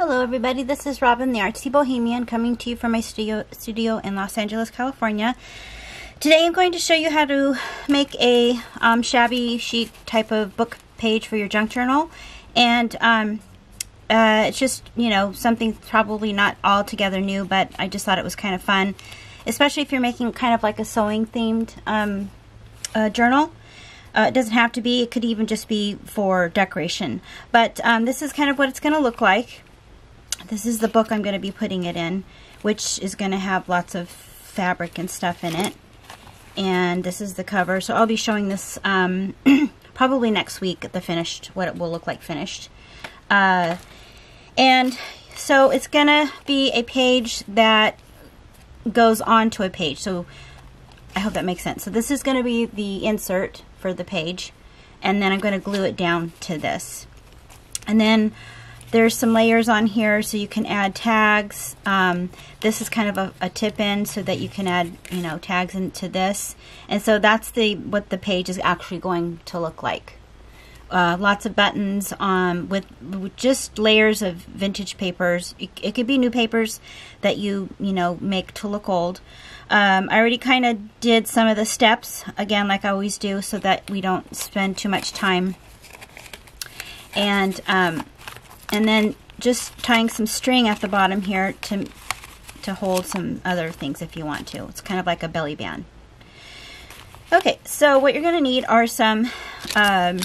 Hello everybody, this is Robin the Artsy Bohemian coming to you from my studio in Los Angeles, California. Today I'm going to show you how to make a shabby chic type of book page for your junk journal. And it's just, you know, something probably not altogether new, but I just thought it was kind of fun. Especially if you're making kind of like a sewing themed journal. It doesn't have to be, it could even just be for decoration. But this is kind of what it's going to look like. This is the book I'm going to be putting it in, which is going to have lots of fabric and stuff in it. And this is the cover. So I'll be showing this probably next week, the finished, what it will look like finished. And so it's going to be a page that goes onto a page. So I hope that makes sense. So this is going to be the insert for the page, and then I'm going to glue it down to this. And then there's some layers on here so you can add tags. This is kind of a tip in so that you can add, you know, tags into this. And so that's what the page is actually going to look like. Lots of buttons with just layers of vintage papers. It could be new papers that you know, make to look old. I already kind of did some of the steps, again, like I always do, so that we don't spend too much time. And then just tying some string at the bottom here to hold some other things if you want to. It's kind of like a belly band. Okay, so what you're going to need are some... oh,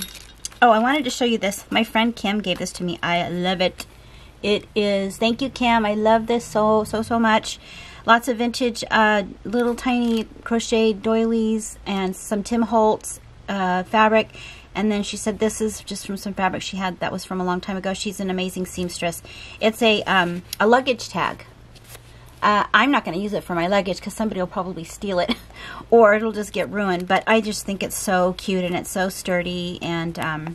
I wanted to show you this. My friend Kim gave this to me. I love it. It is... Thank you, Kim. I love this so much. Lots of vintage little tiny crochet doilies and some Tim Holtz fabric. And then she said this is just from some fabric she had that was from a long time ago. She's an amazing seamstress. It's a luggage tag. I'm not going to use it for my luggage because somebody will probably steal it or it'll just get ruined. But I just think it's so cute and it's so sturdy. And I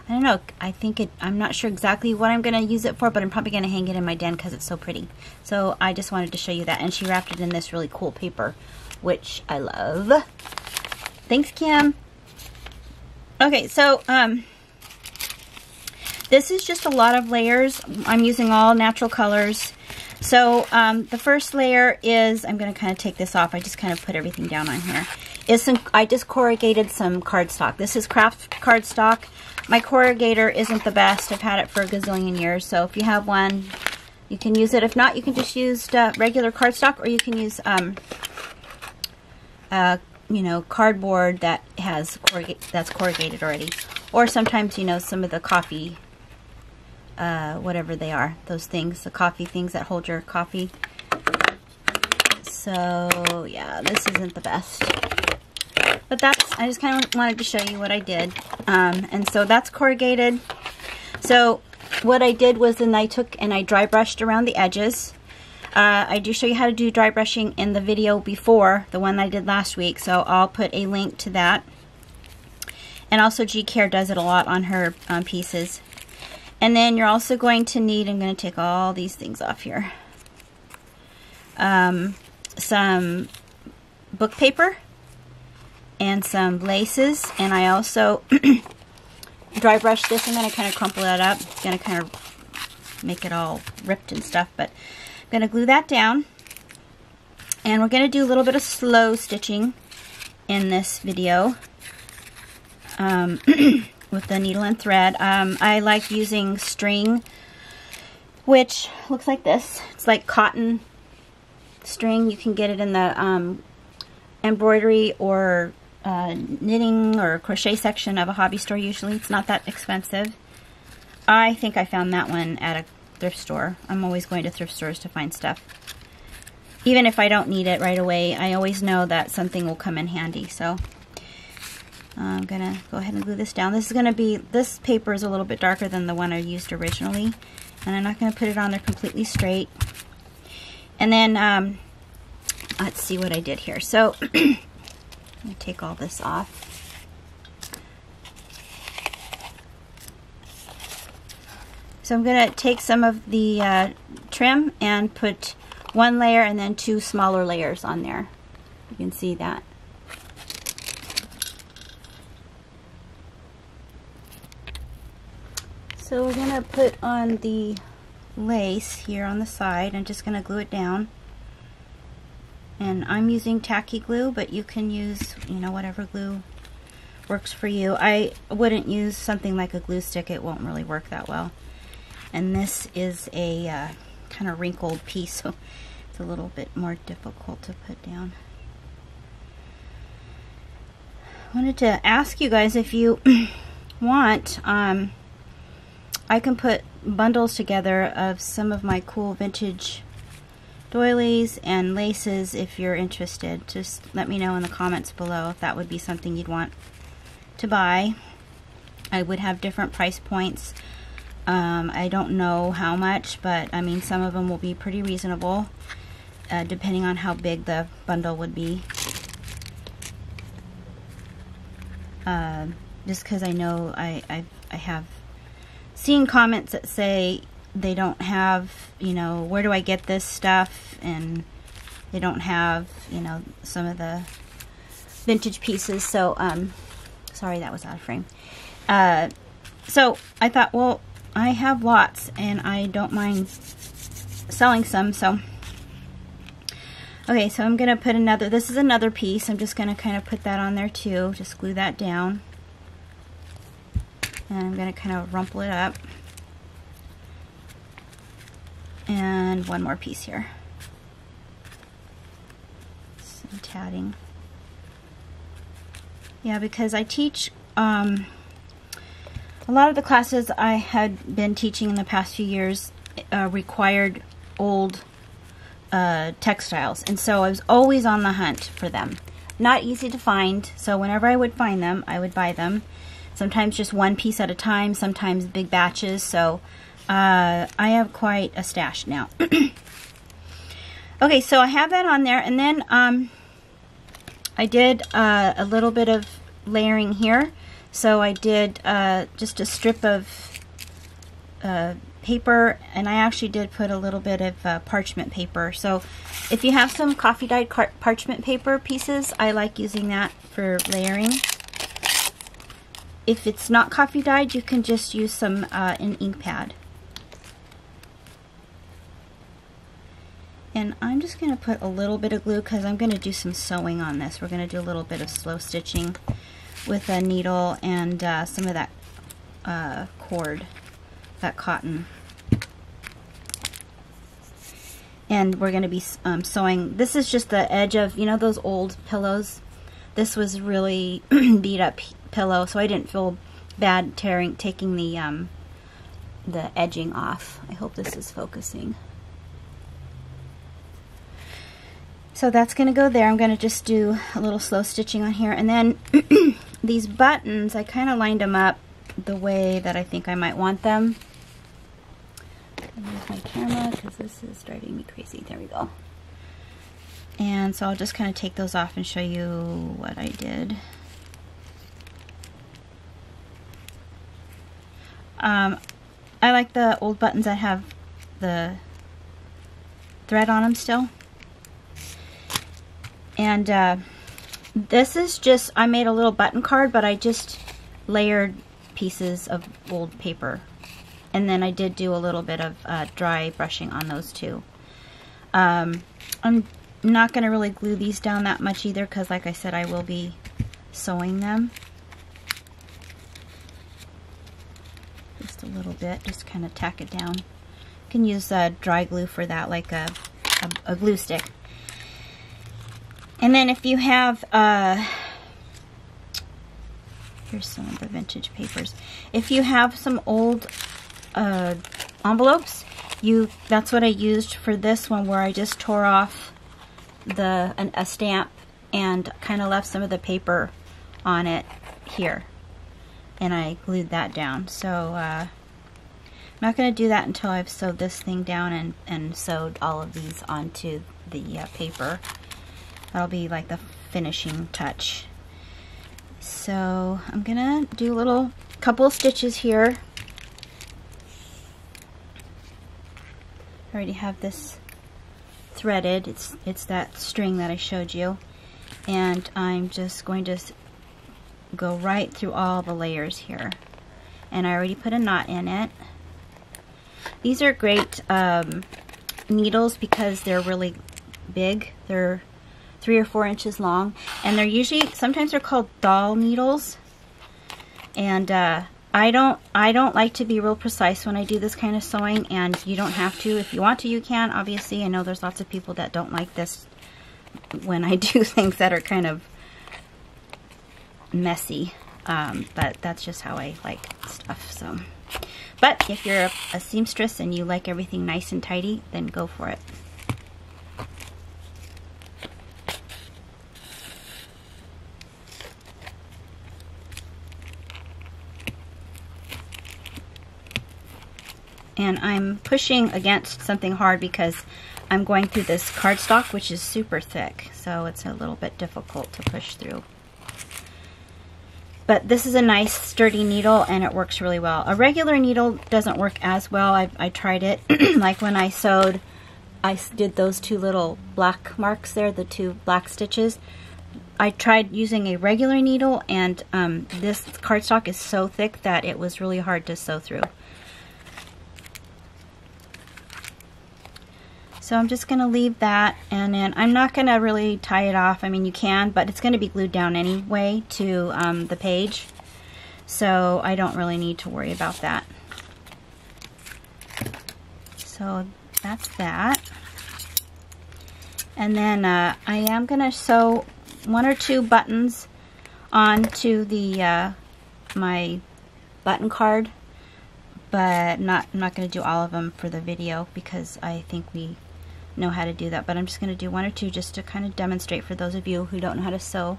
don't know. I think I'm not sure exactly what I'm going to use it for, but I'm probably going to hang it in my den because it's so pretty. So I just wanted to show you that. And she wrapped it in this really cool paper, which I love. Thanks, Kim. Okay, so this is just a lot of layers. I'm using all natural colors. So the first layer is, I'm going to kind of take this off. I just kind of put everything down on here. I just corrugated some cardstock. This is craft cardstock. My corrugator isn't the best. I've had it for a gazillion years. So if you have one, you can use it. If not, you can just use regular cardstock, or you can use you know, cardboard that has that's corrugated already. Or sometimes, you know, some of the coffee, whatever they are, those things, the coffee things that hold your coffee. So yeah, this isn't the best. But that's, I just kind of wanted to show you what I did. And so that's corrugated. So what I did was then I took and I dry brushed around the edges. I do show you how to do dry brushing in the video before, the one I did last week, so I'll put a link to that. And also G-Care does it a lot on her pieces. And then you're also going to need, I'm going to take all these things off here, some book paper and some laces. And I also dry brush this. I'm going to kind of crumple that up. It's going to kind of make it all ripped and stuff, but I'm going to glue that down, and we're going to do a little bit of slow stitching in this video with the needle and thread. I like using string, which looks like this. It's like cotton string. You can get it in the embroidery or knitting or crochet section of a hobby store usually. It's not that expensive. I think I found that one at a thrift store. I'm always going to thrift stores to find stuff. Even if I don't need it right away, I always know that something will come in handy. So I'm gonna go ahead and glue this down. This is gonna be, this paper is a little bit darker than the one I used originally, and I'm not gonna put it on there completely straight. And then let's see what I did here. So I'm gonna take all this off. So I'm going to take some of the trim and put one layer and then two smaller layers on there. You can see that. So we're going to put on the lace here on the side. I'm just going to glue it down. And I'm using tacky glue, but you can use, you know, whatever glue works for you. I wouldn't use something like a glue stick. It won't really work that well. And this is a kind of wrinkled piece, so it's a little bit more difficult to put down. I wanted to ask you guys if you want, I can put bundles together of some of my cool vintage doilies and laces if you're interested. Just let me know in the comments below if that would be something you'd want to buy. I would have different price points. I don't know how much, but I mean some of them will be pretty reasonable depending on how big the bundle would be. Just because I know I have seen comments that say they don't have, you know, where do I get this stuff, and they don't have, you know, some of the vintage pieces. So sorry, that was out of frame. So I thought, well, I have lots and I don't mind selling some. So okay, so I'm gonna put another, this is another piece. I'm just gonna kind of put that on there too. Just glue that down, and I'm gonna kind of rumple it up. And one more piece here. Some tatting. Yeah, because I teach, a lot of the classes I had been teaching in the past few years required old textiles, and so I was always on the hunt for them. Not easy to find, so whenever I would find them, I would buy them. Sometimes just one piece at a time, sometimes big batches, so I have quite a stash now. Okay, so I have that on there, and then I did a little bit of layering here. So I did just a strip of paper, and I actually did put a little bit of parchment paper. So if you have some coffee dyed parchment paper pieces, I like using that for layering. If it's not coffee dyed, you can just use some an ink pad. And I'm just going to put a little bit of glue because I'm going to do some sewing on this. We're going to do a little bit of slow stitching with a needle and some of that cord, that cotton. And we're going to be sewing. This is just the edge of, you know, those old pillows. This was really beat up pillow, so I didn't feel bad taking the edging off. I hope this is focusing. So that's going to go there. I'm going to just do a little slow stitching on here. And then these buttons, I kind of lined them up the way that I think I might want them. Use my camera because this is driving me crazy. There we go. And so I'll just kind of take those off and show you what I did. I like the old buttons that have the thread on them still. And this is just, I made a little button card, but I just layered pieces of old paper. And then I did do a little bit of dry brushing on those too. I'm not going to really glue these down that much either because, like I said, I will be sewing them. Just a little bit, just kind of tack it down. You can use dry glue for that, like a glue stick. And then if you have, here's some of the vintage papers. If you have some old envelopes, that's what I used for this one, where I just tore off a stamp and kind of left some of the paper on it here. And I glued that down. So I'm not going to do that until I've sewed this thing down and sewed all of these onto the paper. That'll be like the finishing touch. So I'm gonna do a couple of stitches here. I already have this threaded. It's that string that I showed you, and I'm just going to go right through all the layers here. And I already put a knot in it. These are great needles because they're really big. They're 3 or 4 inches long, and they're usually, sometimes they're called doll needles. And I don't like to be real precise when I do this kind of sewing, and you don't have to. If you want to, you can, obviously. I know there's lots of people that don't like this when I do things that are kind of messy, but that's just how I like stuff. So, but if you're a seamstress and you like everything nice and tidy, then go for it. And I'm pushing against something hard because I'm going through this cardstock, which is super thick, so it's a little bit difficult to push through. But this is a nice sturdy needle, and it works really well. A regular needle doesn't work as well. I tried it. Like when I sewed, I did those 2 little black marks there, the 2 black stitches. I tried using a regular needle, and this cardstock is so thick that it was really hard to sew through. So I'm just going to leave that, and then I'm not going to really tie it off. I mean, you can, but it's going to be glued down anyway to the page, so I don't really need to worry about that. So that's that. And then I am going to sew 1 or 2 buttons onto the my button card, but I'm not going to do all of them for the video because I think we know how to do that. But I'm just going to do 1 or 2 just to kind of demonstrate for those of you who don't know how to sew.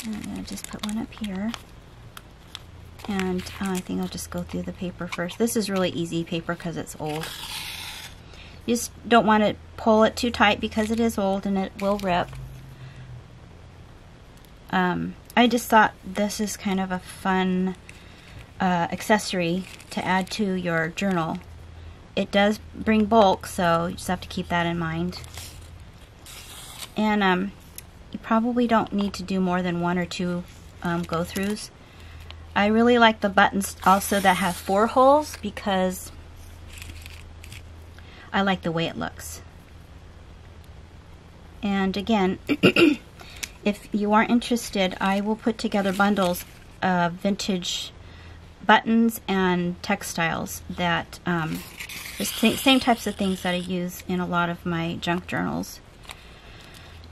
And I'm going to just put one up here. And I think I'll just go through the paper first. This is really easy paper because it's old. You just don't want to pull it too tight because it is old and it will rip. I just thought this is kind of a fun accessory to add to your journal. It does bring bulk, so you just have to keep that in mind. And you probably don't need to do more than 1 or 2 go-throughs. I really like the buttons also that have 4 holes because I like the way it looks. And again, if you are interested, I will put together bundles of vintage buttons and textiles that the same types of things that I use in a lot of my junk journals.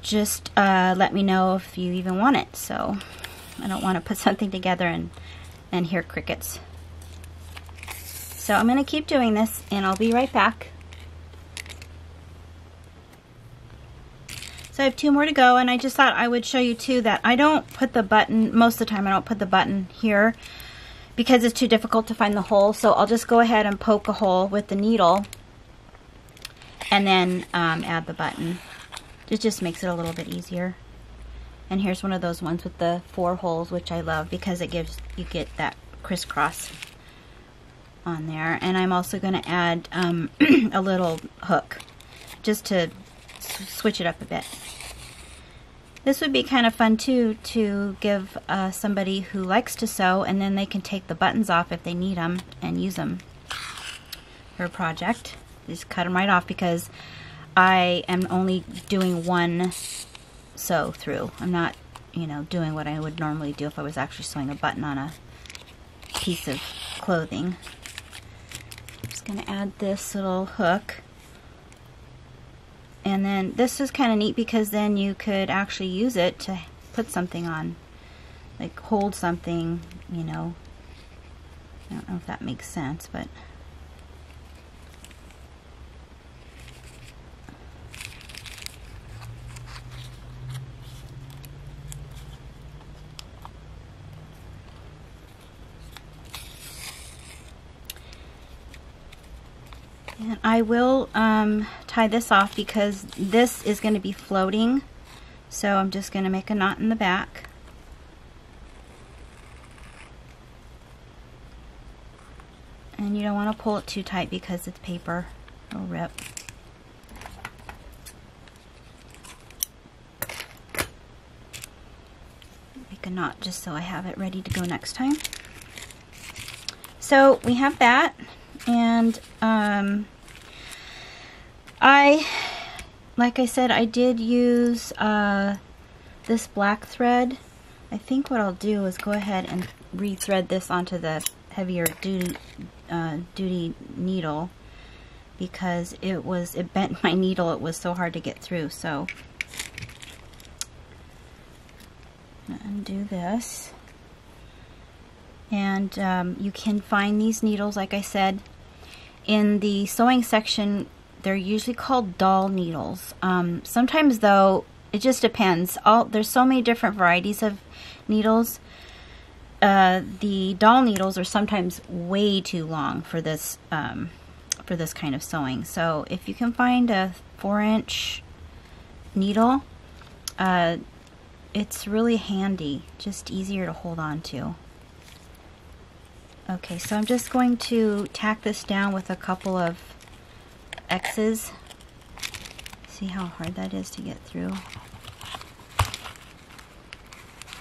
Just let me know if you even want it. So I don't want to put something together and hear crickets. So I'm going to keep doing this, and I'll be right back. So I have 2 more to go, and I just thought I would show you too that I don't put the button, most of the time I don't put the button here because it's too difficult to find the hole. So I'll just go ahead and poke a hole with the needle and then add the button. It just makes it a little bit easier. And here's one of those ones with the 4 holes, which I love because it gives, you get that crisscross on there. And I'm also going to add a little hook just to switch it up a bit. This would be kind of fun too to give somebody who likes to sew, and then they can take the buttons off if they need them and use them for a project. Just cut them right off because I am only doing 1 sew through. I'm not, you know, doing what I would normally do if I was actually sewing a button on a piece of clothing. I'm just going to add this little hook. And then this is kind of neat because then you could actually use it to put something on, like hold something, you know. I don't know if that makes sense, but and I will tie this off because this is going to be floating. So I'm just going to make a knot in the back. And you don't want to pull it too tight because it's paper. It'll rip. make a knot just so I have it ready to go next time. So we have that, and like I said, I did use this black thread. I think what I'll do is go ahead and re-thread this onto the heavier duty needle, because it bent my needle. It was so hard to get through. So I'm gonna undo this, and you can find these needles, like I said, in the sewing section. They're usually called doll needles. Sometimes though, it just depends. There's so many different varieties of needles. The doll needles are sometimes way too long for this kind of sewing. So if you can find a 4-inch needle, it's really handy, just easier to hold on to. Okay, so I'm just going to tack this down with a couple of X's. See how hard that is to get through.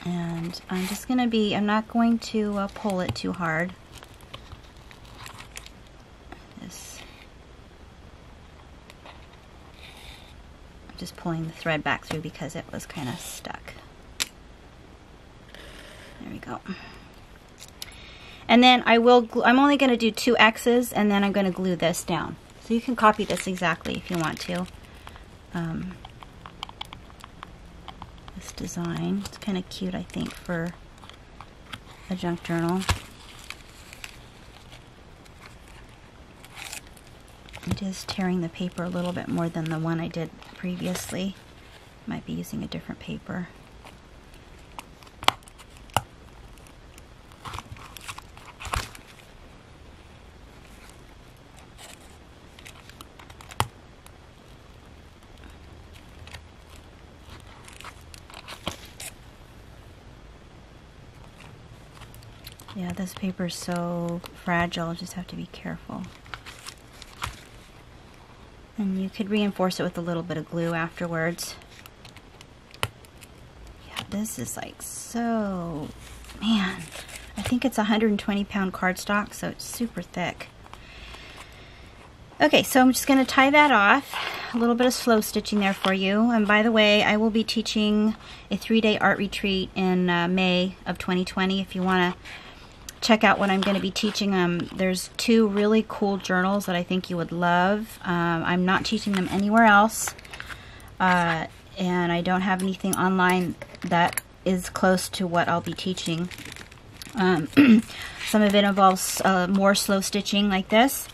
And I'm just going to I'm not going to pull it too hard. I'm just pulling the thread back through because it was kind of stuck. There we go. And then I'm only going to do 2 X's, and then I'm going to glue this down. So you can copy this exactly if you want to. This design, it's kind of cute, I think, for a junk journal. It is tearing the paper a little bit more than the one I did previously. Might be using a different paper. Yeah, this paper is so fragile, just have to be careful. And you could reinforce it with a little bit of glue afterwards. Yeah, this is like so, man, I think it's 120-pound cardstock, so it's super thick. Okay, so I'm just going to tie that off. A little bit of slow stitching there for you. And by the way, I will be teaching a 3-day art retreat in May of 2020. If you want to check out what I'm going to be teaching. There's 2 really cool journals that I think you would love. I'm not teaching them anywhere else, and I don't have anything online that is close to what I'll be teaching. Some of it involves more slow stitching like this,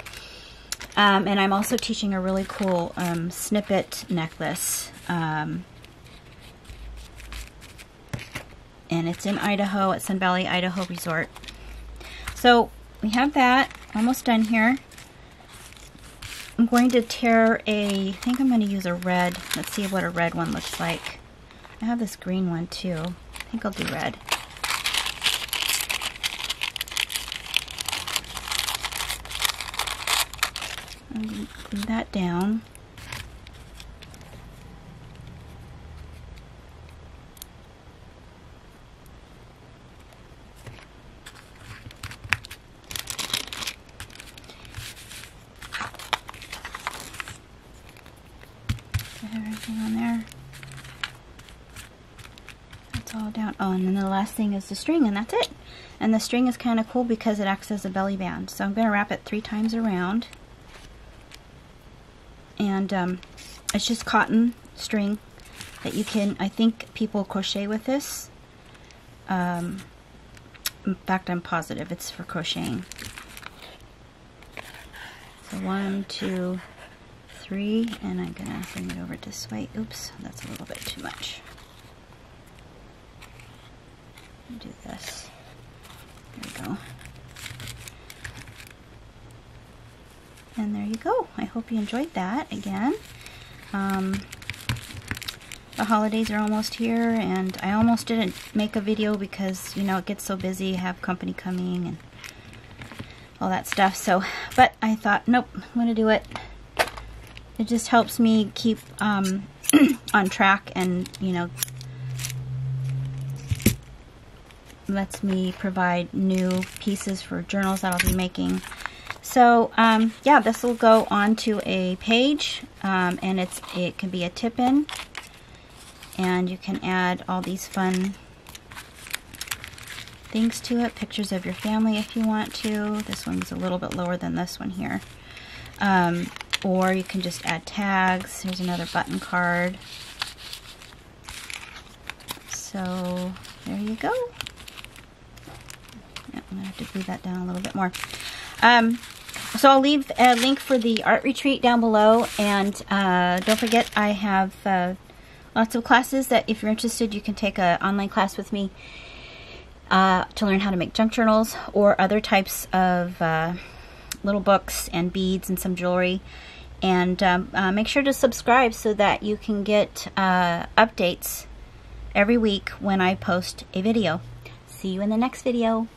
and I'm also teaching a really cool snippet necklace, and it's in Idaho, at Sun Valley, Idaho Resort. So we have that, almost done here. I'm going to tear I think I'm going to use a red. Let's see what a red one looks like. I have this green one too. I think I'll do red. I'm going to glue that down. Everything on there. That's all down. Oh, and then the last thing is the string, and that's it. And the string is kind of cool because it acts as a belly band. So I'm going to wrap it 3 times around. And it's just cotton string that you can, I think people crochet with this. In fact, I'm positive it's for crocheting. So 1, 2, 3, and I'm gonna bring it over this way. Oops, that's a little bit too much. Do this. There we go. And there you go. I hope you enjoyed that again. The holidays are almost here, and I almost didn't make a video because, you know, it gets so busy, have company coming and all that stuff. So, but I thought, nope, I'm gonna do it. It just helps me keep on track and, you know, lets me provide new pieces for journals that I'll be making. So yeah, this will go onto a page, and it can be a tip-in, and you can add all these fun things to it, pictures of your family if you want to. This one's a little bit lower than this one here. Or you can just add tags. Here's another button card. So there you go. Yep, I'm going to have to glue that down a little bit more. So I'll leave a link for the art retreat down below, and don't forget I have lots of classes that if you're interested you can take an online class with me to learn how to make junk journals or other types of little books and beads and some jewelry. And make sure to subscribe so that you can get updates every week when I post a video. See you in the next video.